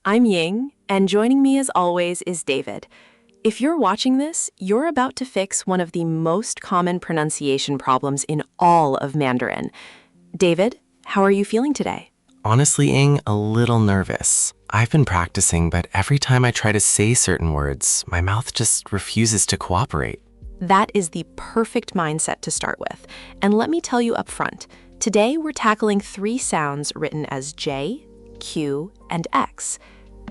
I'm Ying, and joining me as always is David. If you're watching this, you're about to fix one of the most common pronunciation problems in all of Mandarin. David, how are you feeling today? Honestly, Ying, a little nervous. I've been practicing, but every time I try to say certain words, my mouth just refuses to cooperate. That is the perfect mindset to start with. And let me tell you up front, today we're tackling 3 sounds written as J, Q, and X.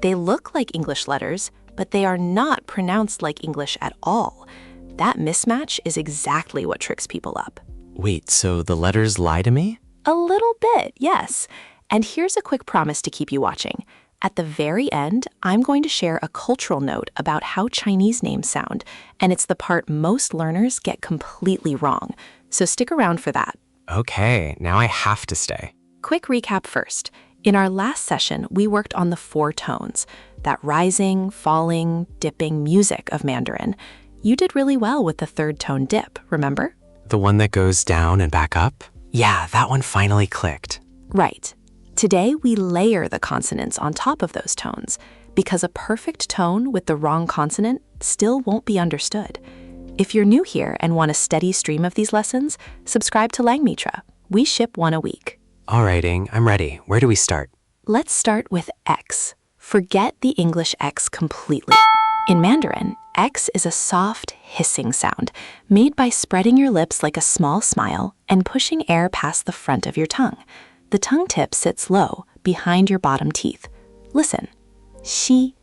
They look like English letters, but they are not pronounced like English at all. That mismatch is exactly what tricks people up. Wait, so the letters lie to me? A little bit, yes. And here's a quick promise to keep you watching. At the very end, I'm going to share a cultural note about how Chinese names sound, and it's the part most learners get completely wrong. So stick around for that. Okay, now I have to stay. Quick recap first. In our last session, we worked on the 4 tones, that rising, falling, dipping music of Mandarin. You did really well with the 3rd tone dip, remember? The one that goes down and back up? Yeah, that one finally clicked. Right. Today, we layer the consonants on top of those tones, because a perfect tone with the wrong consonant still won't be understood. If you're new here and want a steady stream of these lessons, subscribe to Langmitra. We ship 1 a week. All right, Ying, I'm ready. Where do we start? Let's start with X. Forget the English X completely. In Mandarin, X is a soft, hissing sound made by spreading your lips like a small smile and pushing air past the front of your tongue. The tongue tip sits low, behind your bottom teeth. Listen. She.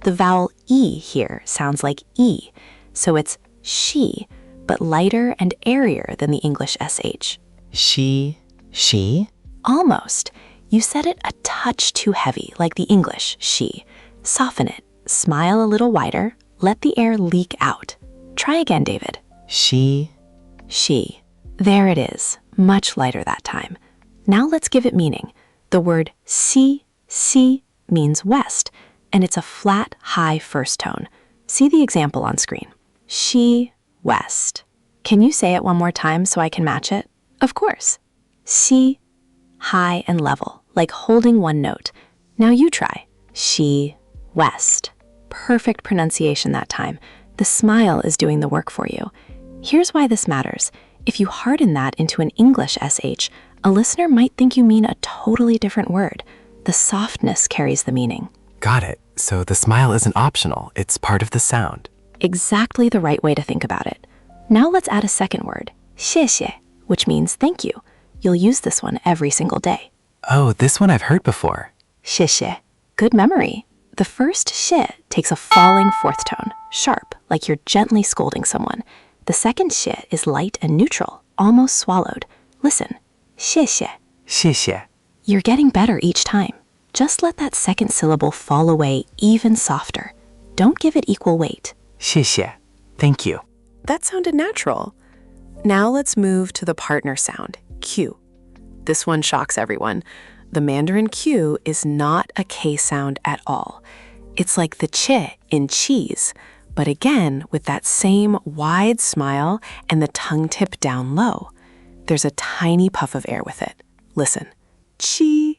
The vowel E here sounds like E, so it's she, but lighter and airier than the English SH. She? Almost. You said it a touch too heavy, like the English she. Soften it. Smile a little wider. Let the air leak out. Try again, David. She. There it is. Much lighter that time. Now let's give it meaning. The word si means west, and it's a flat, high first tone. See the example on screen. She, west. Can you say it one more time so I can match it? Of course. Si, high and level, like holding one note. Now you try. She, west. Perfect pronunciation that time. The smile is doing the work for you. Here's why this matters. If you harden that into an English SH, a listener might think you mean a totally different word. The softness carries the meaning. Got it. So the smile isn't optional. It's part of the sound. Exactly the right way to think about it. Now let's add a second word, 谢谢, which means thank you. You'll use this one every single day. Oh, this one I've heard before. 谢谢. Good memory. The first 谢 takes a falling 4th tone, sharp, like you're gently scolding someone. The second 谢 is light and neutral, almost swallowed. Listen. 谢谢. You're getting better each time. Just let that second syllable fall away even softer. Don't give it equal weight. 谢谢. Thank you. That sounded natural. Now let's move to the partner sound, Q. This one shocks everyone. The Mandarin Q is not a K sound at all. It's like the ch in cheese, but again with that same wide smile and the tongue tip down low. There's a tiny puff of air with it. Listen. Chi.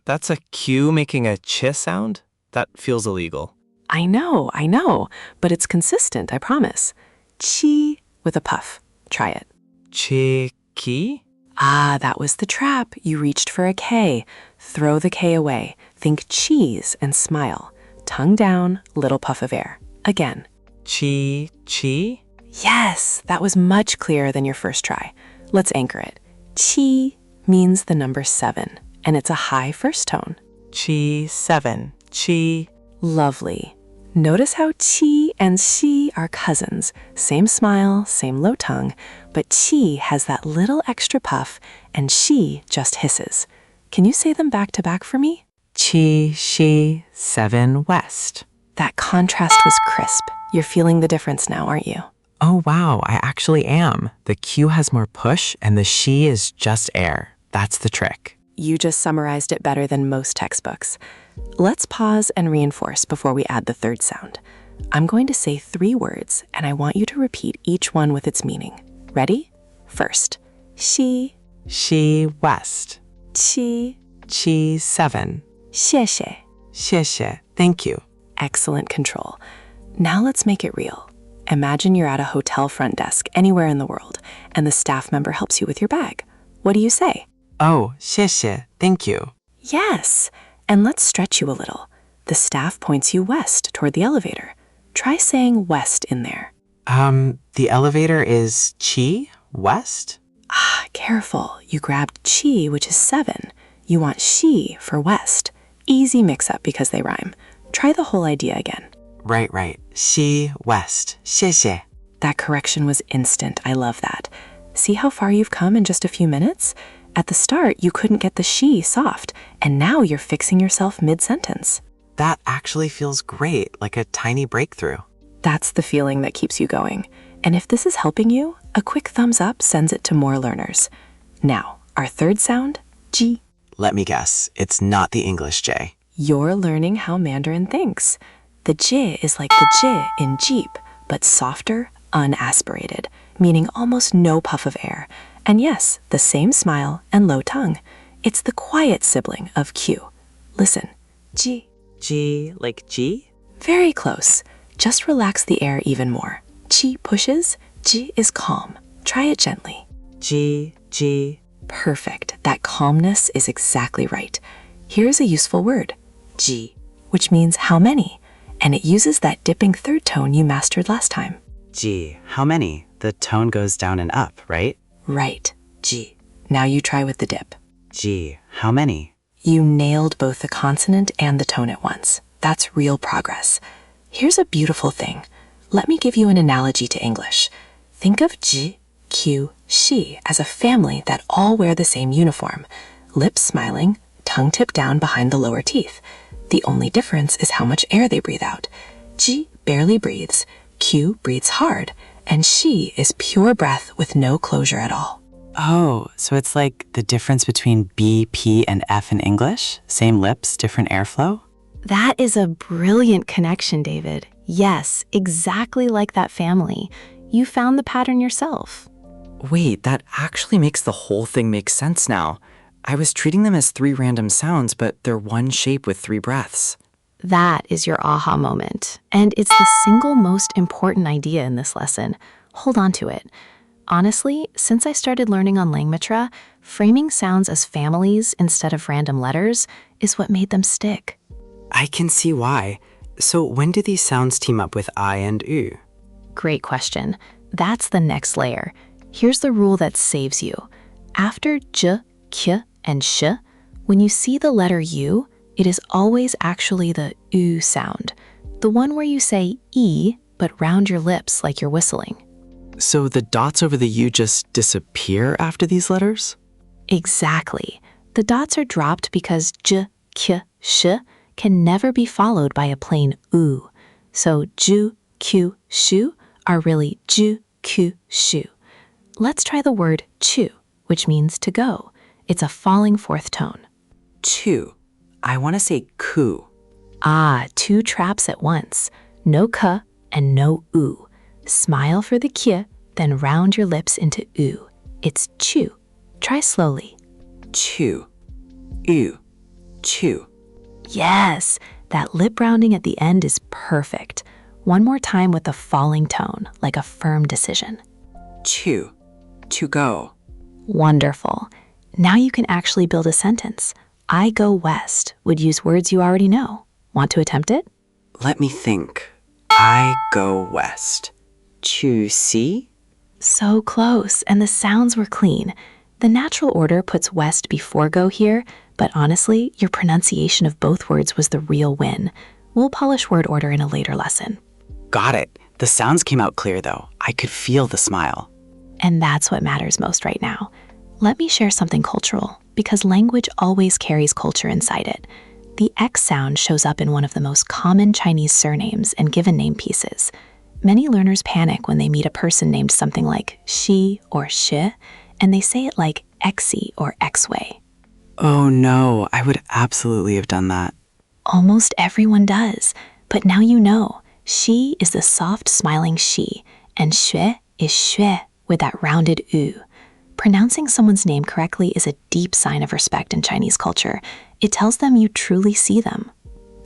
That's a Q making a ch sound? That feels illegal. I know, but it's consistent, I promise. Chi with a puff. Try it. Chi? Ah, that was the trap. You reached for a K. Throw the K away. Think cheese and smile. Tongue down, little puff of air. Again. Chi? Yes, that was much clearer than your first try. Let's anchor it. Chi means the number 7, and it's a high first tone. Chi 7. Chi. Lovely. Notice how chi and xi are cousins. Same smile, same low tongue, but chi has that little extra puff, and xi just hisses. Can you say them back to back for me? Chi, she, 7, west. That contrast was crisp. You're feeling the difference now, aren't you? Oh, wow, I actually am. The Q has more push, and the she is just air. That's the trick. You just summarized it better than most textbooks. Let's pause and reinforce before we add the 3rd sound. I'm going to say 3 words, and I want you to repeat each one with its meaning. Ready? First, she, west. chi, 7. 谢谢.谢谢, thank you. Excellent control. Now let's make it real. Imagine you're at a hotel front desk anywhere in the world, and the staff member helps you with your bag. What do you say? Oh, 谢谢, thank you. Yes, and let's stretch you a little. The staff points you west toward the elevator. Try saying west in there. The elevator is chi, west? Careful, you grabbed chi, which is 7. You want she for west. Easy mix-up because they rhyme. Try the whole idea again. Right. Xi, west, 谢谢. That correction was instant. I love that. See how far you've come in just a few minutes? At the start, you couldn't get the she soft, and now you're fixing yourself mid-sentence. That actually feels great, like a tiny breakthrough. That's the feeling that keeps you going. And if this is helping you, a quick thumbs up sends it to more learners. Now, our third sound, G. Let me guess, it's not the English J. You're learning how Mandarin thinks. The J is like the J in Jeep, but softer, unaspirated, meaning almost no puff of air. And yes, the same smile and low tongue. It's the quiet sibling of Q. Listen, G. G like G? Very close. Just relax the air even more. Chi pushes, G is calm. Try it gently. G. Perfect. That calmness is exactly right. Here's a useful word, G, which means how many, and it uses that dipping third tone you mastered last time. G, how many? The tone goes down and up, right? Right, G. Now you try with the dip. G, how many? You nailed both the consonant and the tone at once. That's real progress. Here's a beautiful thing. Let me give you an analogy to English. Think of G, Q, she as a family that all wear the same uniform. Lips smiling, tongue tipped down behind the lower teeth. The only difference is how much air they breathe out. G barely breathes, Q breathes hard, and she is pure breath with no closure at all. Oh, so it's like the difference between B, P, and F in English? Same lips, different airflow? That is a brilliant connection, David. Yes, exactly like that family. You found the pattern yourself. Wait, that actually makes the whole thing make sense now. I was treating them as 3 random sounds, but they're one shape with 3 breaths. That is your aha moment. And it's the single most important idea in this lesson. Hold on to it. Honestly, since I started learning on Langmitra, framing sounds as families instead of random letters is what made them stick. I can see why. So when do these sounds team up with I and U? Great question. That's the next layer. Here's the rule that saves you. After j, k, and sh, when you see the letter U, it is always actually the U sound, the one where you say E, but round your lips like you're whistling. So the dots over the U just disappear after these letters? Exactly. The dots are dropped because j, k, sh can never be followed by a plain U. So ju, q, shu are really ju, q, shu. Let's try the word chu, which means to go. It's a falling fourth tone. Chu. I want to say ku. Ah, 2 traps at once. No k and no u. Smile for the k, then round your lips into u. It's chu. Try slowly. Chu. U. Chu. Yes, that lip rounding at the end is perfect. One more time with a falling tone, like a firm decision. Chu. To go. Wonderful. Now you can actually build a sentence. I go west would use words you already know. Want to attempt it? Let me think. I go west. Chu si? So close, and the sounds were clean. The natural order puts west before go here, but honestly, your pronunciation of both words was the real win. We'll polish word order in a later lesson. Got it. The sounds came out clear though. I could feel the smile. And that's what matters most right now. Let me share something cultural, because language always carries culture inside it. The X sound shows up in one of the most common Chinese surnames and given name pieces. Many learners panic when they meet a person named something like Shi or Shi, and they say it like Xie or X-way. Oh no, I would absolutely have done that. Almost everyone does, but now you know. Shi is the soft, smiling Shi, and Xue is Xue with that rounded U. Pronouncing someone's name correctly is a deep sign of respect in Chinese culture. It tells them you truly see them.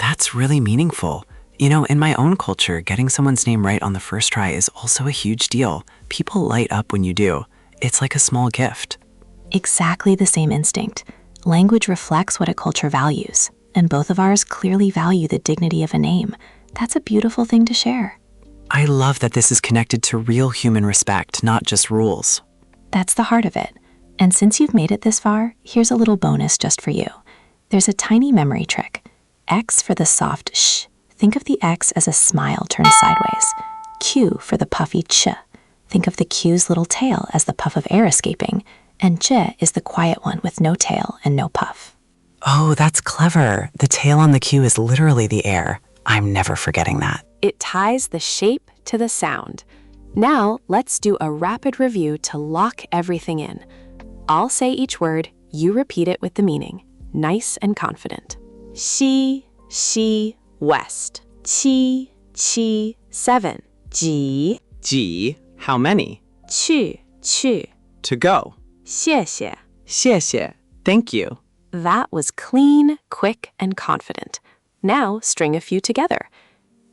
That's really meaningful. You know, in my own culture, getting someone's name right on the first try is also a huge deal. People light up when you do. It's like a small gift. Exactly the same instinct. Language reflects what a culture values, and both of ours clearly value the dignity of a name. That's a beautiful thing to share. I love that this is connected to real human respect, not just rules. That's the heart of it. And since you've made it this far, here's a little bonus just for you. There's a tiny memory trick. X for the soft sh. Think of the X as a smile turned sideways. Q for the puffy ch. Think of the Q's little tail as the puff of air escaping. And j is the quiet one with no tail and no puff. Oh, that's clever. The tail on the Q is literally the air. I'm never forgetting that. It ties the shape to the sound. Now, let's do a rapid review to lock everything in. I'll say each word, you repeat it with the meaning. Nice and confident. Xi, west. Qi, 7. Ji, Ji, how many? qu, To go. 谢谢. 谢谢. Thank you. That was clean, quick, and confident. Now, string a few together.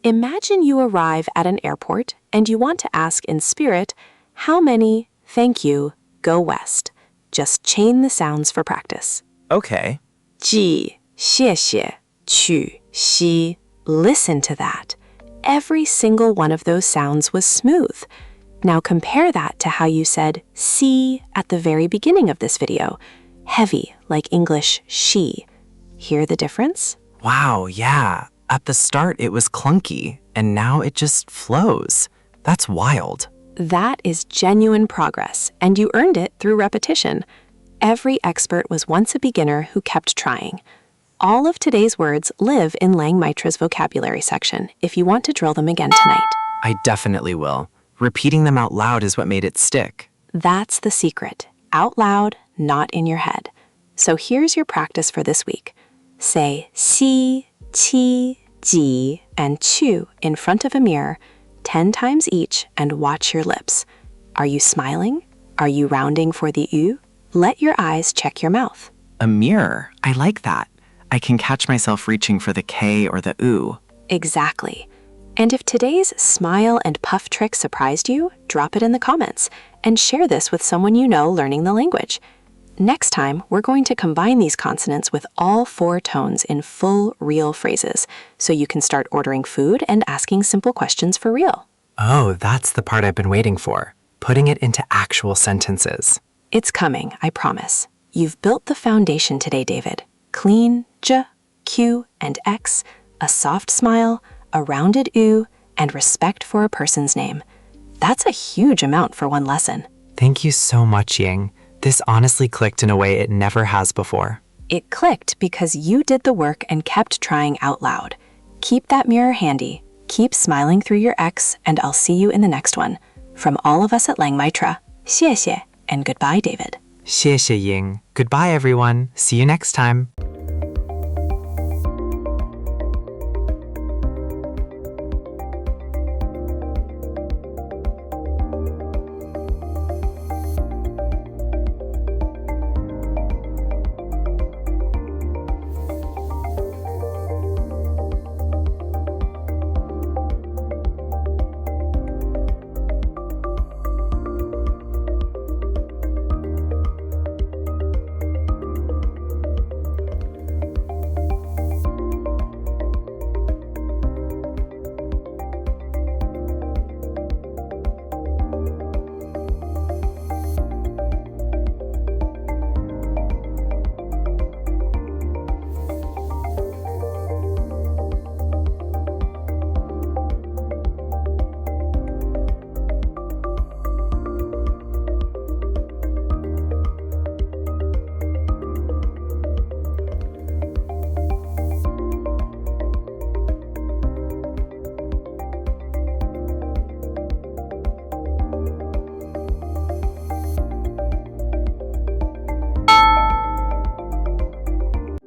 Imagine you arrive at an airport and you want to ask in spirit, how many, thank you, go west? Just chain the sounds for practice. Okay. Ji, 谢谢, qu, xi. Listen to that. Every single one of those sounds was smooth. Now compare that to how you said si at the very beginning of this video. Heavy, like English she. Hear the difference? Wow, yeah. At the start, it was clunky, and now it just flows. That's wild. That is genuine progress, and you earned it through repetition. Every expert was once a beginner who kept trying. All of today's words live in Langmitra's vocabulary section if you want to drill them again tonight. I definitely will. Repeating them out loud is what made it stick. That's the secret. Out loud, not in your head. So here's your practice for this week. Say si, qi, ji, and chu in front of a mirror 10 times each and watch your lips. Are you smiling? Are you rounding for the u? Let your eyes check your mouth. A mirror. I like that. I can catch myself reaching for the K or the U. Exactly. And if today's smile and puff trick surprised you, drop it in the comments and share this with someone you know learning the language. Next time, we're going to combine these consonants with all 4 tones in full, real phrases, so you can start ordering food and asking simple questions for real. Oh, that's the part I've been waiting for. Putting it into actual sentences. It's coming, I promise. You've built the foundation today, David. Clean j, q, and x, a soft smile, a rounded u, and respect for a person's name. That's a huge amount for one lesson. Thank you so much, Ying. This honestly clicked in a way it never has before. It clicked because you did the work and kept trying out loud. Keep that mirror handy, keep smiling through your X, and I'll see you in the next one. From all of us at Langmitra, 谢谢, and goodbye, David. 谢谢 Ying. Goodbye, everyone. See you next time.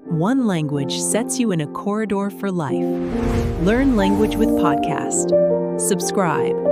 One language sets you in a corridor for life. Learn language with podcast. Subscribe.